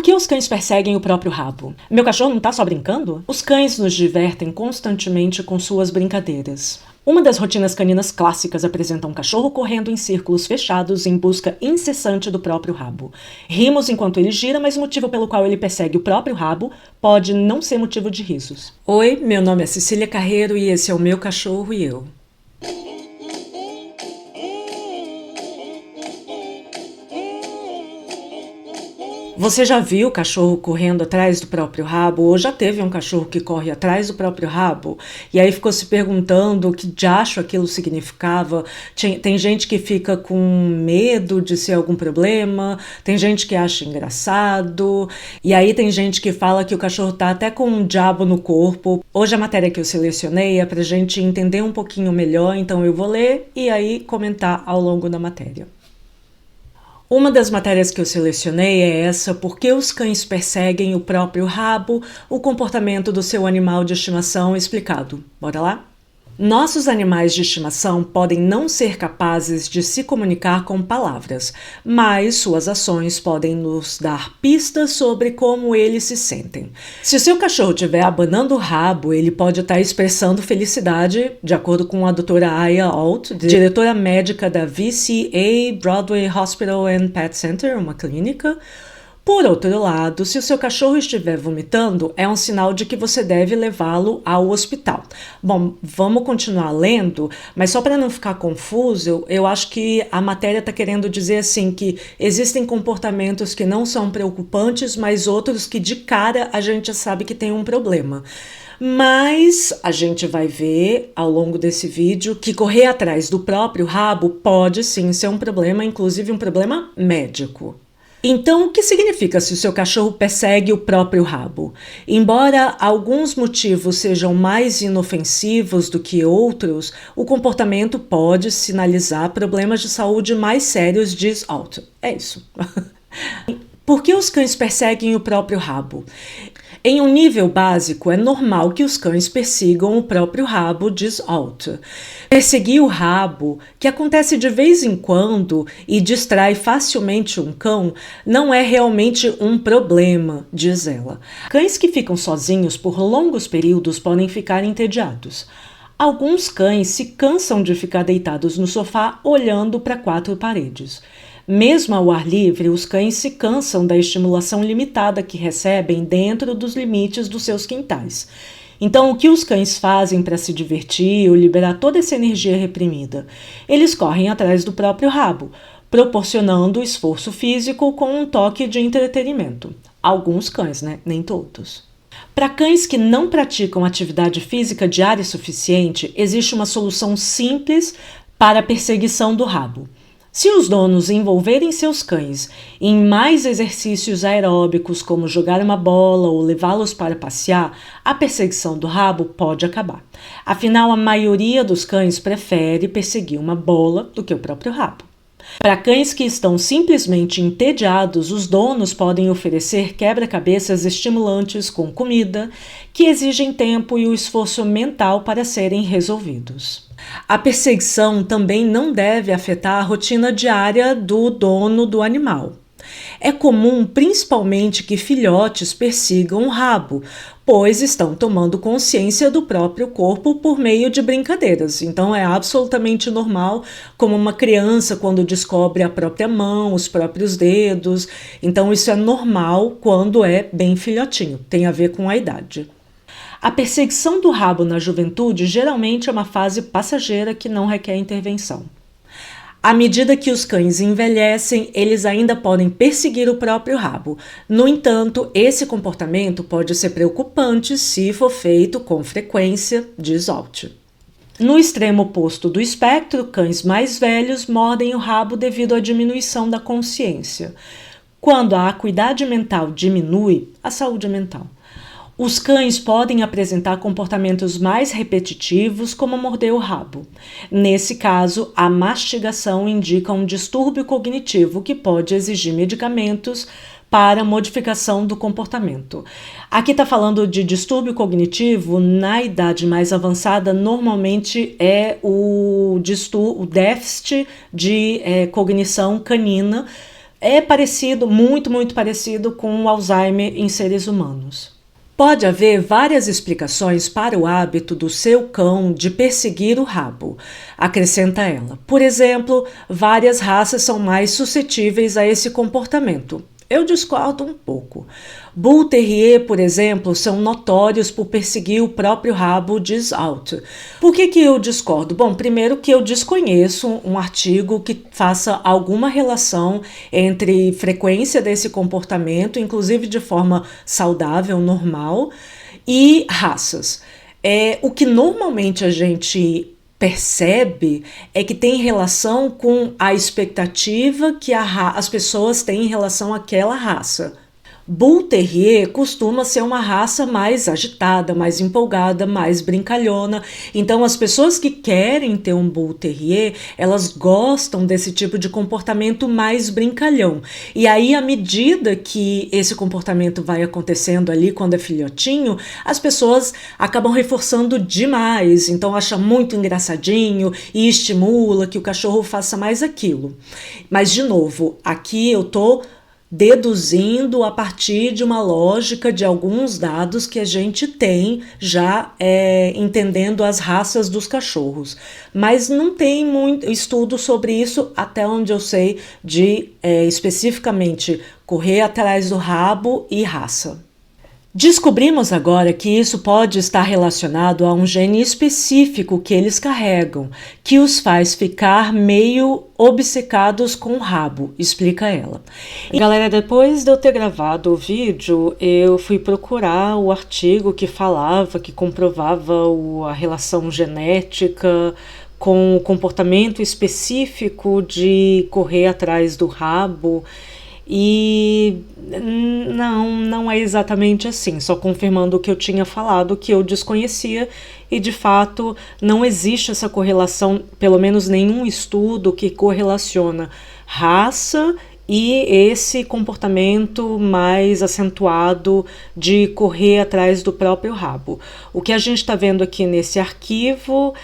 que os cães perseguem o próprio rabo? Meu cachorro não tá só brincando? Os cães nos divertem constantemente com suas brincadeiras. Uma das rotinas caninas clássicas apresenta um cachorro correndo em círculos fechados em busca incessante do próprio rabo. Rimos enquanto ele gira, mas o motivo pelo qual ele persegue o próprio rabo pode não ser motivo de risos. Oi, meu nome é Cecília Carreiro e esse é o Meu Cachorro e Eu. Você já viu o cachorro correndo atrás do próprio rabo? Ou já teve um cachorro que corre atrás do próprio rabo? E aí ficou se perguntando o que diacho aquilo significava? Tem gente que fica com medo de ser algum problema, tem gente que acha engraçado, e aí tem gente que fala que o cachorro tá até com um diabo no corpo. Hoje a matéria que eu selecionei é pra gente entender um pouquinho melhor, então eu vou ler e aí comentar ao longo da matéria. Uma das matérias que eu selecionei é essa: Por que os cães perseguem o próprio rabo? O comportamento do seu animal de estimação explicado. Bora lá? Nossos animais de estimação podem não ser capazes de se comunicar com palavras, mas suas ações podem nos dar pistas sobre como eles se sentem. Se o seu cachorro estiver abanando o rabo, ele pode estar expressando felicidade, de acordo com a doutora Aya Alt, diretora médica da VCA Broadway Hospital and Pet Center, uma clínica. Por outro lado, se o seu cachorro estiver vomitando, é um sinal de que você deve levá-lo ao hospital. Bom, vamos continuar lendo, mas só para não ficar confuso, eu acho que a matéria está querendo dizer assim que existem comportamentos que não são preocupantes, mas outros que de cara a gente sabe que tem um problema. Mas a gente vai ver ao longo desse vídeo que correr atrás do próprio rabo pode sim ser um problema, inclusive um problema médico. Então, o que significa se o seu cachorro persegue o próprio rabo? Embora alguns motivos sejam mais inofensivos do que outros, o comportamento pode sinalizar problemas de saúde mais sérios, diz Alt. É isso. Por que os cães perseguem o próprio rabo? Em um nível básico, é normal que os cães persigam o próprio rabo, diz Alt. Perseguir o rabo, que acontece de vez em quando e distrai facilmente um cão, não é realmente um problema, diz ela. Cães que ficam sozinhos por longos períodos podem ficar entediados. Alguns cães se cansam de ficar deitados no sofá olhando para quatro paredes. Mesmo ao ar livre, os cães se cansam da estimulação limitada que recebem dentro dos limites dos seus quintais. Então, o que os cães fazem para se divertir ou liberar toda essa energia reprimida? Eles correm atrás do próprio rabo, proporcionando esforço físico com um toque de entretenimento. Alguns cães, né? Nem todos. Para cães que não praticam atividade física diária suficiente, existe uma solução simples para a perseguição do rabo. Se os donos envolverem seus cães em mais exercícios aeróbicos, como jogar uma bola ou levá-los para passear, a perseguição do rabo pode acabar. Afinal, a maioria dos cães prefere perseguir uma bola do que o próprio rabo. Para cães que estão simplesmente entediados, os donos podem oferecer quebra-cabeças estimulantes com comida, que exigem tempo e o esforço mental para serem resolvidos. A perseguição também não deve afetar a rotina diária do dono do animal. É comum, principalmente, que filhotes persigam o rabo, pois estão tomando consciência do próprio corpo por meio de brincadeiras. Então é absolutamente normal, como uma criança quando descobre a própria mão, os próprios dedos. Então isso é normal quando é bem filhotinho, tem a ver com a idade. A perseguição do rabo na juventude geralmente é uma fase passageira que não requer intervenção. À medida que os cães envelhecem, eles ainda podem perseguir o próprio rabo. No entanto, esse comportamento pode ser preocupante se for feito com frequência, diz Alt. No extremo oposto do espectro, cães mais velhos mordem o rabo devido à diminuição da consciência. Quando a acuidade mental diminui, a saúde mental. Os cães podem apresentar comportamentos mais repetitivos, como morder o rabo. Nesse caso, a mastigação indica um distúrbio cognitivo que pode exigir medicamentos para modificação do comportamento. Aqui está falando de distúrbio cognitivo. Na idade mais avançada, normalmente é o déficit de cognição canina, é parecido, muito parecido com o Alzheimer em seres humanos. Pode haver várias explicações para o hábito do seu cão de perseguir o rabo, acrescenta ela. Por exemplo, várias raças são mais suscetíveis a esse comportamento. Eu discordo um pouco. Bull Terrier, por exemplo, são notórios por perseguir o próprio rabo, diz Alt. Por que eu discordo? Bom, primeiro que eu desconheço um artigo que faça alguma relação entre frequência desse comportamento, inclusive de forma saudável, normal, e raças. O que normalmente a gente percebe é que tem relação com a expectativa que as pessoas têm em relação àquela raça. Bull Terrier costuma ser uma raça mais agitada, mais empolgada, mais brincalhona. Então, as pessoas que querem ter um Bull Terrier, elas gostam desse tipo de comportamento mais brincalhão. E aí, à medida que esse comportamento vai acontecendo ali quando é filhotinho, as pessoas acabam reforçando demais. Então, acha muito engraçadinho e estimula que o cachorro faça mais aquilo. Mas, de novo, aqui eu tô deduzindo a partir de uma lógica de alguns dados que a gente tem já entendendo as raças dos cachorros. Mas não tem muito estudo sobre isso, até onde eu sei, de especificamente correr atrás do rabo e raça. Descobrimos agora que isso pode estar relacionado a um gene específico que eles carregam, que os faz ficar meio obcecados com o rabo, explica ela. E, galera, depois de eu ter gravado o vídeo, eu fui procurar o artigo que falava, que comprovava a relação genética com o comportamento específico de correr atrás do rabo. E não é exatamente assim, só confirmando o que eu tinha falado, que eu desconhecia, e de fato não existe essa correlação, pelo menos nenhum estudo que correlaciona raça e esse comportamento mais acentuado de correr atrás do próprio rabo. O que a gente está vendo aqui nesse arquivo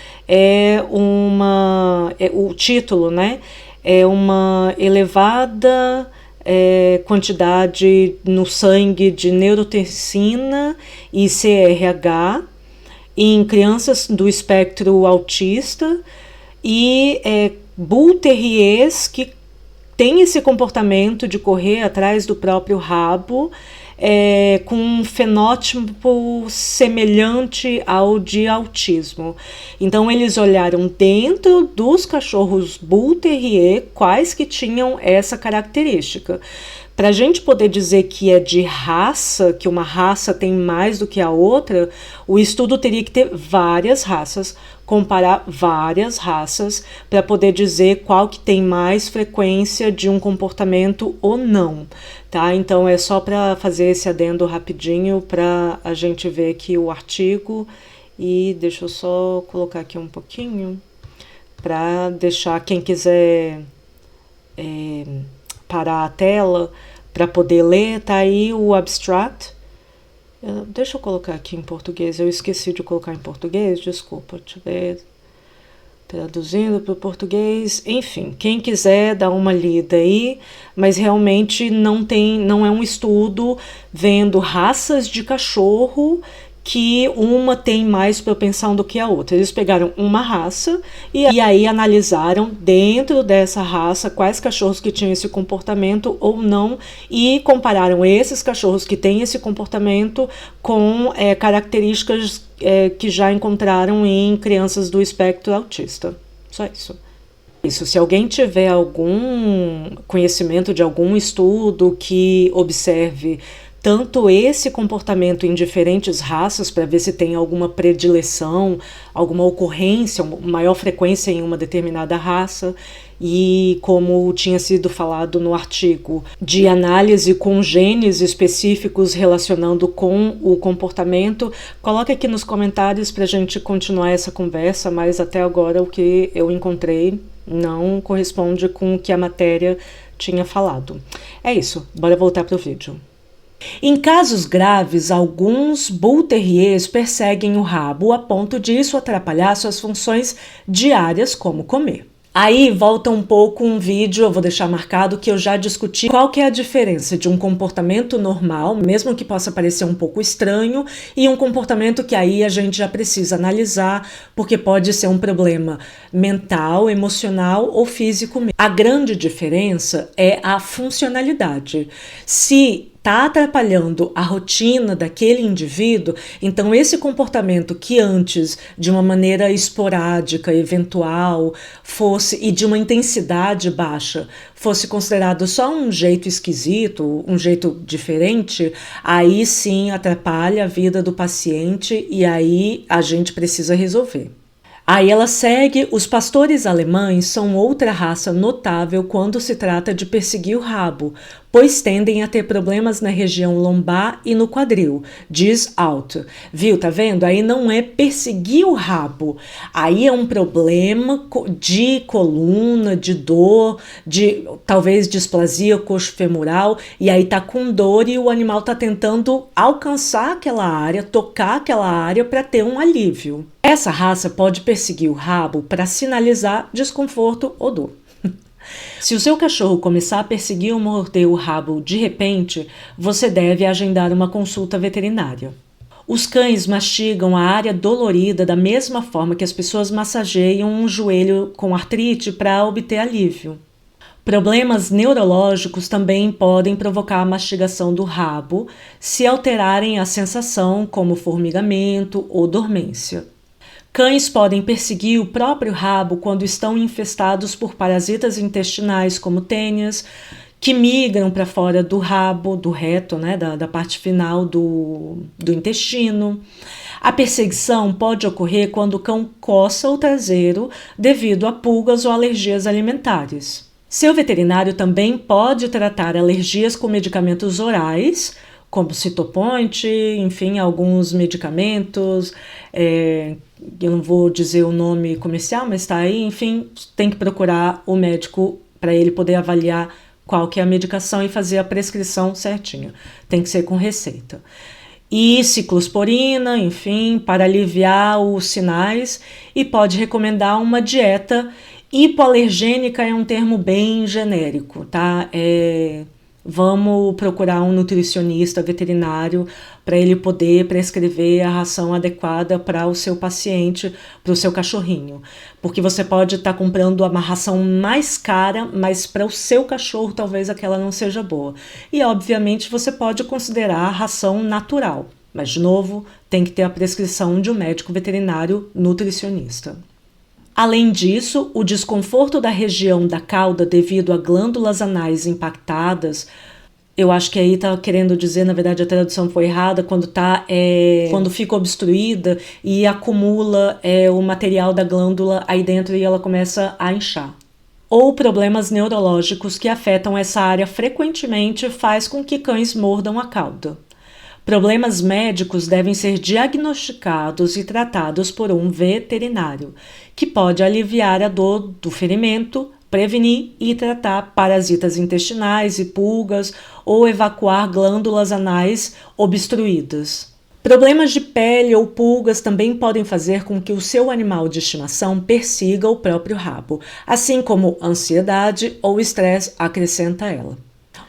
o título, né? É uma elevada quantidade no sangue de neurotensina e CRH em crianças do espectro autista e Bull Terriers que tem esse comportamento de correr atrás do próprio rabo com um fenótipo semelhante ao de autismo. Então eles olharam dentro dos cachorros Bull Terrier quais que tinham essa característica. Para a gente poder dizer que é de raça, que uma raça tem mais do que a outra, o estudo teria que ter várias raças, comparar várias raças para poder dizer qual que tem mais frequência de um comportamento ou não, tá? Então é só para fazer esse adendo rapidinho para a gente ver aqui o artigo e deixa eu só colocar aqui um pouquinho para deixar quem quiser parar a tela para poder ler, tá aí o abstract. Deixa eu colocar aqui em português, eu esqueci de colocar em português, desculpa, deixa eu ver, traduzindo para o português, enfim, quem quiser dar uma lida aí, mas realmente não é um estudo vendo raças de cachorro que uma tem mais propensão do que a outra. Eles pegaram uma raça e aí analisaram dentro dessa raça quais cachorros que tinham esse comportamento ou não e compararam esses cachorros que têm esse comportamento com características que já encontraram em crianças do espectro autista. Só isso. Se alguém tiver algum conhecimento de algum estudo que observe tanto esse comportamento em diferentes raças para ver se tem alguma predileção, alguma ocorrência, maior frequência em uma determinada raça, e como tinha sido falado no artigo, de análise com genes específicos relacionando com o comportamento, coloque aqui nos comentários para a gente continuar essa conversa, mas até agora o que eu encontrei não corresponde com o que a matéria tinha falado. É isso, bora voltar para o vídeo. Em casos graves, alguns Bull Terriers perseguem o rabo a ponto de isso atrapalhar suas funções diárias, como comer. Aí volta um pouco um vídeo, eu vou deixar marcado, que eu já discuti qual que é a diferença de um comportamento normal, mesmo que possa parecer um pouco estranho, e um comportamento que aí a gente já precisa analisar, porque pode ser um problema mental, emocional ou físico mesmo. A grande diferença é a funcionalidade. Se está atrapalhando a rotina daquele indivíduo, então esse comportamento que antes, de uma maneira esporádica, eventual, fosse e de uma intensidade baixa, fosse considerado só um jeito esquisito, um jeito diferente, aí sim atrapalha a vida do paciente e aí a gente precisa resolver. Aí ela segue: os pastores alemães são outra raça notável quando se trata de perseguir o rabo, pois tendem a ter problemas na região lombar e no quadril, diz Alt. Viu, tá vendo? Aí não é perseguir o rabo, aí é um problema de coluna, de dor, de talvez displasia coxofemoral, e aí tá com dor e o animal tá tentando alcançar aquela área, tocar aquela área para ter um alívio. Essa raça pode perseguir o rabo para sinalizar desconforto ou dor. Se o seu cachorro começar a perseguir ou morder o rabo de repente, você deve agendar uma consulta veterinária. Os cães mastigam a área dolorida da mesma forma que as pessoas massageiam um joelho com artrite para obter alívio. Problemas neurológicos também podem provocar a mastigação do rabo se alterarem a sensação, como formigamento ou dormência. Cães podem perseguir o próprio rabo quando estão infestados por parasitas intestinais, como tênias, que migram para fora do rabo, do reto, né, da parte final do intestino. A perseguição pode ocorrer quando o cão coça o traseiro devido a pulgas ou alergias alimentares. Seu veterinário também pode tratar alergias com medicamentos orais, como Citoponte, enfim, alguns medicamentos, eu não vou dizer o nome comercial, mas está aí, enfim, tem que procurar o médico para ele poder avaliar qual que é a medicação e fazer a prescrição certinha. Tem que ser com receita. E ciclosporina, enfim, para aliviar os sinais, e pode recomendar uma dieta hipoalergênica, é um termo bem genérico, tá? Vamos procurar um nutricionista veterinário para ele poder prescrever a ração adequada para o seu paciente, para o seu cachorrinho. Porque você pode estar comprando uma ração mais cara, mas para o seu cachorro talvez aquela não seja boa. E obviamente você pode considerar a ração natural, mas de novo tem que ter a prescrição de um médico veterinário nutricionista. Além disso, o desconforto da região da cauda devido a glândulas anais impactadas, eu acho que aí tá querendo dizer, na verdade a tradução foi errada, quando fica obstruída e acumula o material da glândula aí dentro e ela começa a inchar. Ou problemas neurológicos que afetam essa área frequentemente faz com que cães mordam a cauda. Problemas médicos devem ser diagnosticados e tratados por um veterinário, que pode aliviar a dor do ferimento, prevenir e tratar parasitas intestinais e pulgas ou evacuar glândulas anais obstruídas. Problemas de pele ou pulgas também podem fazer com que o seu animal de estimação persiga o próprio rabo, assim como ansiedade ou estresse, acrescenta ela.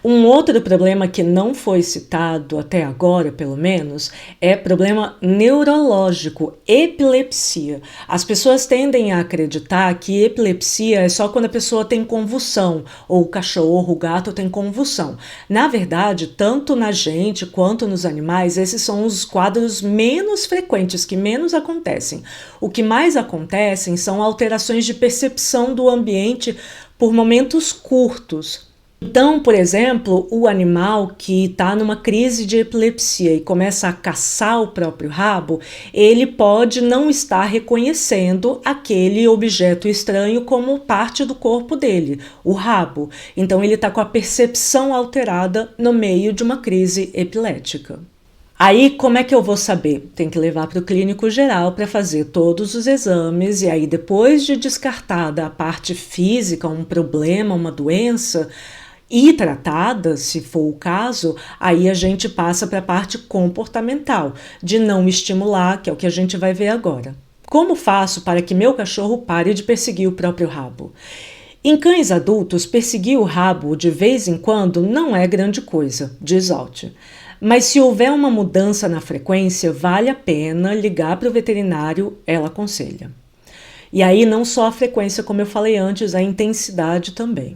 Um outro problema que não foi citado até agora, pelo menos, é problema neurológico, epilepsia. As pessoas tendem a acreditar que epilepsia é só quando a pessoa tem convulsão, ou o cachorro, o gato tem convulsão. Na verdade, tanto na gente quanto nos animais, esses são os quadros menos frequentes, que menos acontecem. O que mais acontecem são alterações de percepção do ambiente por momentos curtos. Então, por exemplo, o animal que está numa crise de epilepsia e começa a caçar o próprio rabo, ele pode não estar reconhecendo aquele objeto estranho como parte do corpo dele, o rabo. Então, ele está com a percepção alterada no meio de uma crise epilética. Aí, como é que eu vou saber? Tem que levar para o clínico geral para fazer todos os exames e aí, depois de descartada a parte física, um problema, uma doença, e tratada, se for o caso, aí a gente passa para a parte comportamental, de não estimular, que é o que a gente vai ver agora. Como faço para que meu cachorro pare de perseguir o próprio rabo? Em cães adultos, perseguir o rabo de vez em quando não é grande coisa, diz Alt. Mas se houver uma mudança na frequência, vale a pena ligar para o veterinário, ela aconselha. E aí não só a frequência, como eu falei antes, a intensidade também.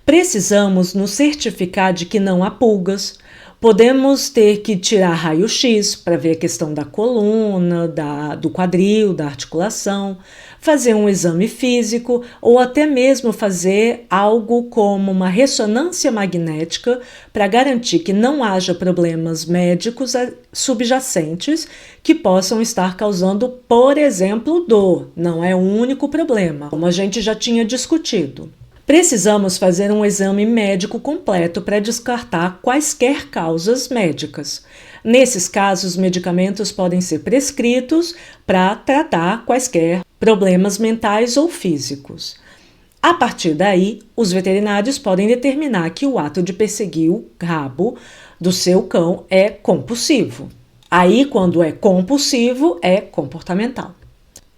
Precisamos nos certificar de que não há pulgas. Podemos ter que tirar raio-x para ver a questão da coluna, do quadril, da articulação, fazer um exame físico ou até mesmo fazer algo como uma ressonância magnética para garantir que não haja problemas médicos subjacentes que possam estar causando, por exemplo, dor. Não é o único problema, como a gente já tinha discutido. Precisamos fazer um exame médico completo para descartar quaisquer causas médicas. Nesses casos, medicamentos podem ser prescritos para tratar quaisquer problemas mentais ou físicos. A partir daí, os veterinários podem determinar que o ato de perseguir o rabo do seu cão é compulsivo. Aí, quando é compulsivo, é comportamental.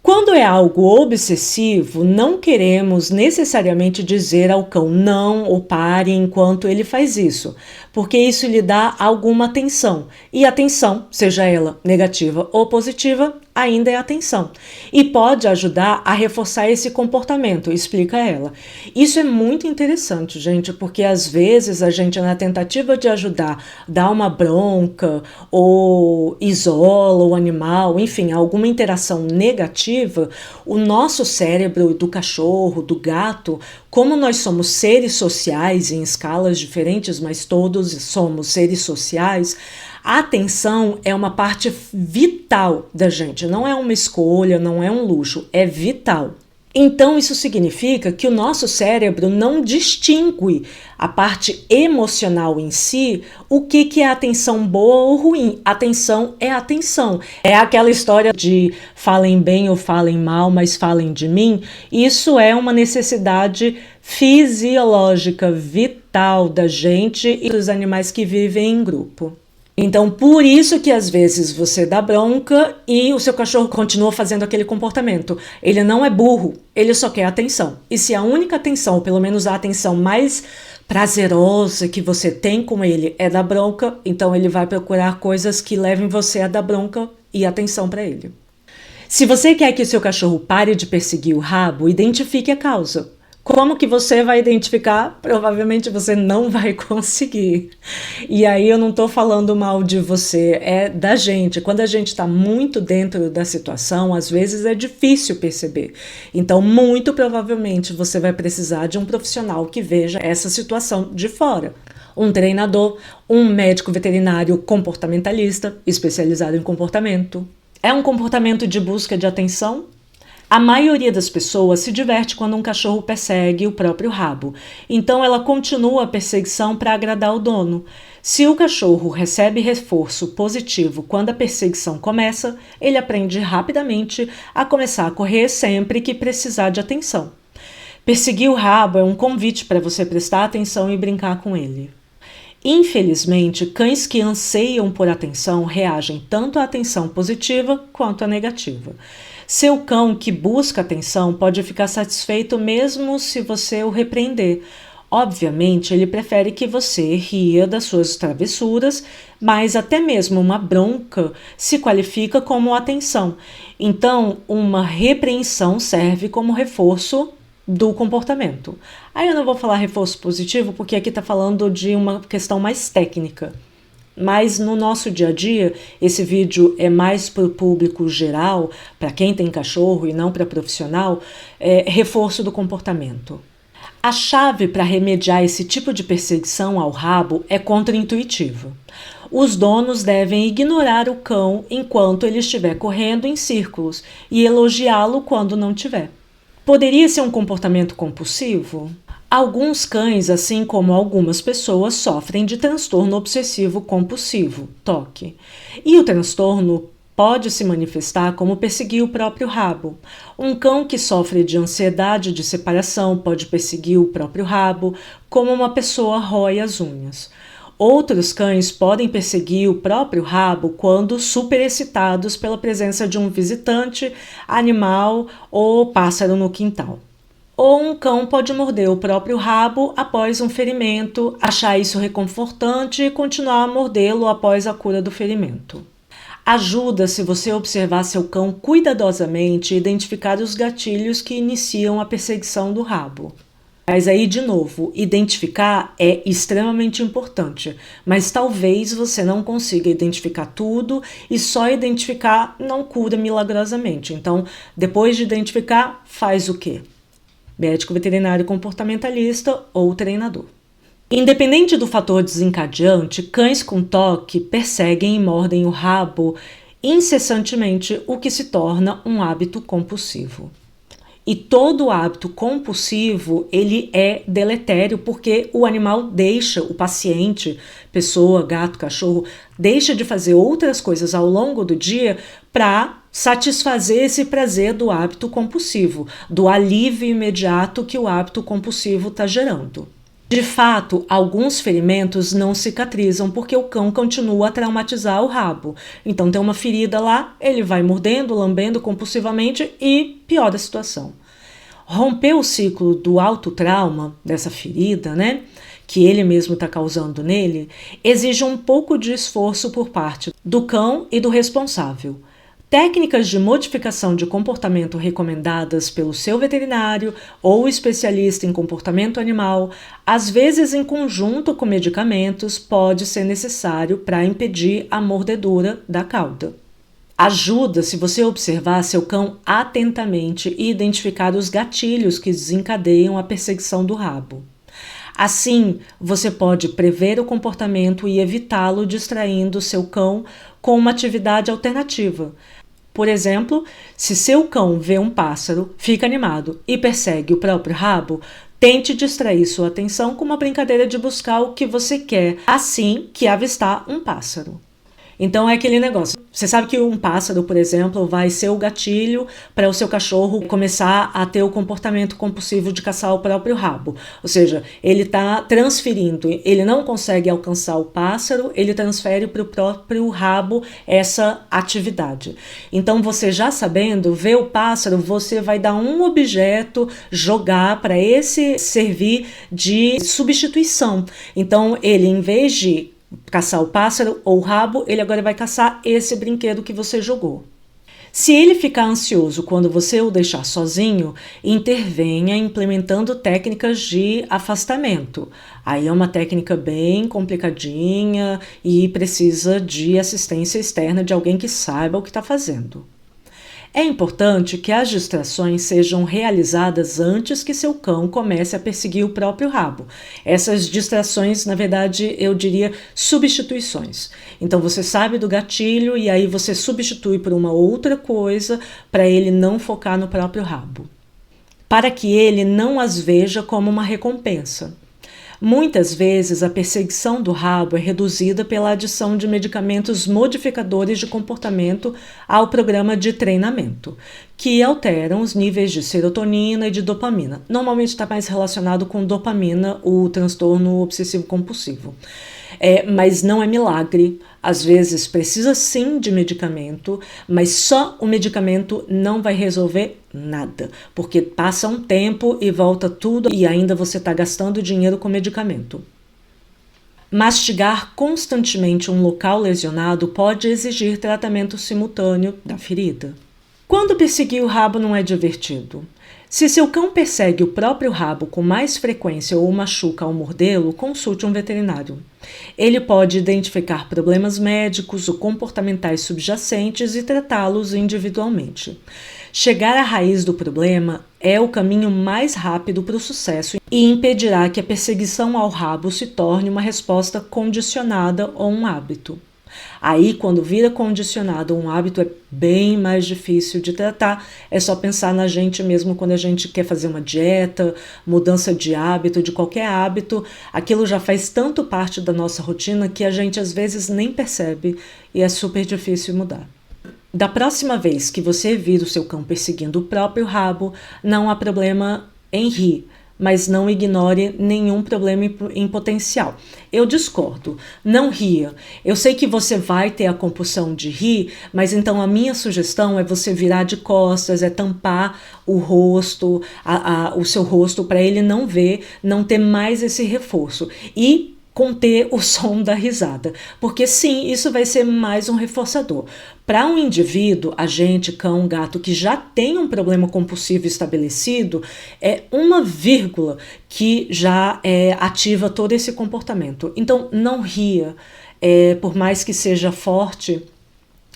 Quando é algo obsessivo, não queremos necessariamente dizer ao cão não ou pare enquanto ele faz isso, porque isso lhe dá alguma atenção. E a atenção, seja ela negativa ou positiva, ainda é atenção. E pode ajudar a reforçar esse comportamento, explica ela. Isso é muito interessante, gente, porque às vezes a gente, na tentativa de ajudar, dá uma bronca ou isola o animal, enfim, alguma interação negativa, o nosso cérebro do cachorro, do gato, como nós somos seres sociais em escalas diferentes, mas todos somos seres sociais, a atenção é uma parte vital da gente, não é uma escolha, não é um luxo, é vital. Então isso significa que o nosso cérebro não distingue a parte emocional em si, o que é atenção boa ou ruim. Atenção é atenção. É aquela história de falem bem ou falem mal, mas falem de mim. Isso é uma necessidade fisiológica, vital da gente e dos animais que vivem em grupo. Então, por isso que às vezes você dá bronca e o seu cachorro continua fazendo aquele comportamento. Ele não é burro, ele só quer atenção. E se a única atenção, ou pelo menos a atenção mais prazerosa que você tem com ele é dar bronca, então ele vai procurar coisas que levem você a dar bronca e atenção para ele. Se você quer que o seu cachorro pare de perseguir o rabo, identifique a causa. Como que você vai identificar? Provavelmente você não vai conseguir. E aí eu não estou falando mal de você, é da gente. Quando a gente está muito dentro da situação, às vezes é difícil perceber. Então, muito provavelmente você vai precisar de um profissional que veja essa situação de fora. Um treinador, um médico veterinário comportamentalista, especializado em comportamento. É um comportamento de busca de atenção? A maioria das pessoas se diverte quando um cachorro persegue o próprio rabo, então ela continua a perseguição para agradar o dono. Se o cachorro recebe reforço positivo quando a perseguição começa, ele aprende rapidamente a começar a correr sempre que precisar de atenção. Perseguir o rabo é um convite para você prestar atenção e brincar com ele. Infelizmente, cães que anseiam por atenção reagem tanto à atenção positiva quanto à negativa. Seu cão que busca atenção pode ficar satisfeito mesmo se você o repreender. Obviamente, ele prefere que você ria das suas travessuras, mas até mesmo uma bronca se qualifica como atenção. Então, uma repreensão serve como reforço do comportamento. Aí eu não vou falar reforço positivo porque aqui está falando de uma questão mais técnica. Mas no nosso dia a dia, esse vídeo é mais para o público geral, para quem tem cachorro e não para profissional, reforço do comportamento. A chave para remediar esse tipo de perseguição ao rabo é contraintuitiva. Os donos devem ignorar o cão enquanto ele estiver correndo em círculos e elogiá-lo quando não tiver. Poderia ser um comportamento compulsivo? Alguns cães, assim como algumas pessoas, sofrem de transtorno obsessivo compulsivo, TOC. E o transtorno pode se manifestar como perseguir o próprio rabo. Um cão que sofre de ansiedade de separação pode perseguir o próprio rabo, como uma pessoa rói as unhas. Outros cães podem perseguir o próprio rabo quando superexcitados pela presença de um visitante, animal ou pássaro no quintal. Ou um cão pode morder o próprio rabo após um ferimento, achar isso reconfortante e continuar a mordê-lo após a cura do ferimento. Ajuda se você observar seu cão cuidadosamente e identificar os gatilhos que iniciam a perseguição do rabo. Mas aí, de novo, identificar é extremamente importante, mas talvez você não consiga identificar tudo e só identificar não cura milagrosamente. Então, depois de identificar, faz o quê? Médico veterinário comportamentalista ou treinador. Independente do fator desencadeante, cães com toque perseguem e mordem o rabo incessantemente, o que se torna um hábito compulsivo. E todo hábito compulsivo, ele é deletério porque o animal deixa, o paciente, pessoa, gato, cachorro, deixa de fazer outras coisas ao longo do dia para satisfazer esse prazer do hábito compulsivo, do alívio imediato que o hábito compulsivo está gerando. De fato, alguns ferimentos não cicatrizam porque o cão continua a traumatizar o rabo. Então tem uma ferida lá, ele vai mordendo, lambendo compulsivamente e piora a situação. Romper o ciclo do autotrauma, dessa ferida, que ele mesmo está causando nele, exige um pouco de esforço por parte do cão e do responsável. Técnicas de modificação de comportamento recomendadas pelo seu veterinário ou especialista em comportamento animal, às vezes em conjunto com medicamentos, pode ser necessário para impedir a mordedura da cauda. Ajuda se você observar seu cão atentamente e identificar os gatilhos que desencadeiam a perseguição do rabo. Assim, você pode prever o comportamento e evitá-lo distraindo seu cão com uma atividade alternativa. Por exemplo, se seu cão vê um pássaro, fica animado e persegue o próprio rabo, tente distrair sua atenção com uma brincadeira de buscar o que você quer assim que avistar um pássaro. Então é aquele negócio. Você sabe que um pássaro, por exemplo, vai ser o gatilho para o seu cachorro começar a ter o comportamento compulsivo de caçar o próprio rabo. Ou seja, ele está transferindo, ele não consegue alcançar o pássaro, ele transfere para o próprio rabo essa atividade. Então você já sabendo, ver o pássaro, você vai dar um objeto, jogar para esse servir de substituição. Então ele, em vez de caçar o pássaro ou o rabo, ele agora vai caçar esse brinquedo que você jogou. Se ele ficar ansioso quando você o deixar sozinho, intervenha implementando técnicas de afastamento. Aí é uma técnica bem complicadinha e precisa de assistência externa de alguém que saiba o que está fazendo. É importante que as distrações sejam realizadas antes que seu cão comece a perseguir o próprio rabo. Essas distrações, na verdade, eu diria substituições. Então você sabe do gatilho e aí você substitui por uma outra coisa para ele não focar no próprio rabo. Para que ele não as veja como uma recompensa. Muitas vezes, a perseguição do rabo é reduzida pela adição de medicamentos modificadores de comportamento ao programa de treinamento, que alteram os níveis de serotonina e de dopamina. Normalmente está mais relacionado com dopamina, o transtorno obsessivo-compulsivo. Mas não é milagre. Às vezes precisa sim de medicamento, mas só o medicamento não vai resolver nada, porque passa um tempo e volta tudo e ainda você está gastando dinheiro com medicamento. Mastigar constantemente um local lesionado pode exigir tratamento simultâneo da ferida. Quando perseguir o rabo não é divertido? Se seu cão persegue o próprio rabo com mais frequência ou machuca ao mordê-lo, consulte um veterinário. Ele pode identificar problemas médicos ou comportamentais subjacentes e tratá-los individualmente. Chegar à raiz do problema é o caminho mais rápido para o sucesso e impedirá que a perseguição ao rabo se torne uma resposta condicionada ou um hábito. Aí, quando vira condicionado um hábito, é bem mais difícil de tratar. É só pensar na gente mesmo quando a gente quer fazer uma dieta, mudança de hábito, de qualquer hábito. Aquilo já faz tanto parte da nossa rotina que a gente às vezes nem percebe e é super difícil mudar. Da próxima vez que você vir o seu cão perseguindo o próprio rabo, não há problema em rir, mas não ignore nenhum problema em potencial. Eu discordo, não ria. Eu sei que você vai ter a compulsão de rir, mas então a minha sugestão é você virar de costas, é tampar o rosto, o seu rosto, para ele não ver, não ter mais esse reforço. E conter o som da risada, porque sim, isso vai ser mais um reforçador. Para um indivíduo, a gente, cão, gato, que já tem um problema compulsivo estabelecido, é uma vírgula que já ativa todo esse comportamento. Então, não ria, por mais que seja forte.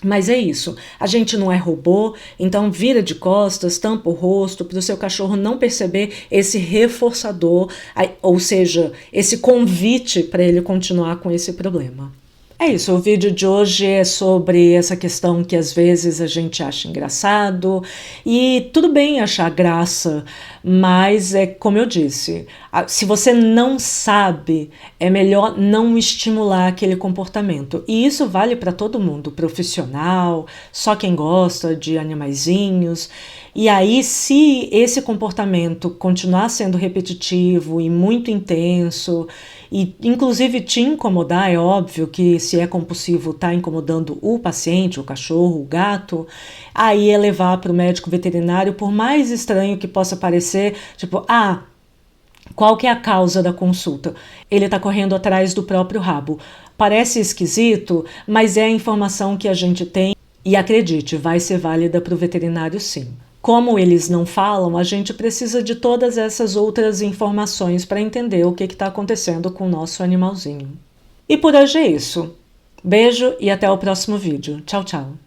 Mas é isso, a gente não é robô, então vira de costas, tampa o rosto para o seu cachorro não perceber esse reforçador, ou seja, esse convite para ele continuar com esse problema. É isso, o vídeo de hoje é sobre essa questão que às vezes a gente acha engraçado, e tudo bem achar graça, mas é como eu disse, se você não sabe, é melhor não estimular aquele comportamento. E isso vale para todo mundo, profissional, só quem gosta de animaizinhos. E aí, se esse comportamento continuar sendo repetitivo e muito intenso, e inclusive te incomodar, é óbvio que se é compulsivo está incomodando o paciente, o cachorro, o gato, aí é levar para o médico veterinário, por mais estranho que possa parecer, tipo, qual que é a causa da consulta? Ele está correndo atrás do próprio rabo. Parece esquisito, mas é a informação que a gente tem e acredite, vai ser válida para o veterinário sim. Como eles não falam, a gente precisa de todas essas outras informações para entender o que está acontecendo com o nosso animalzinho. E por hoje é isso. Beijo e até o próximo vídeo. Tchau, tchau.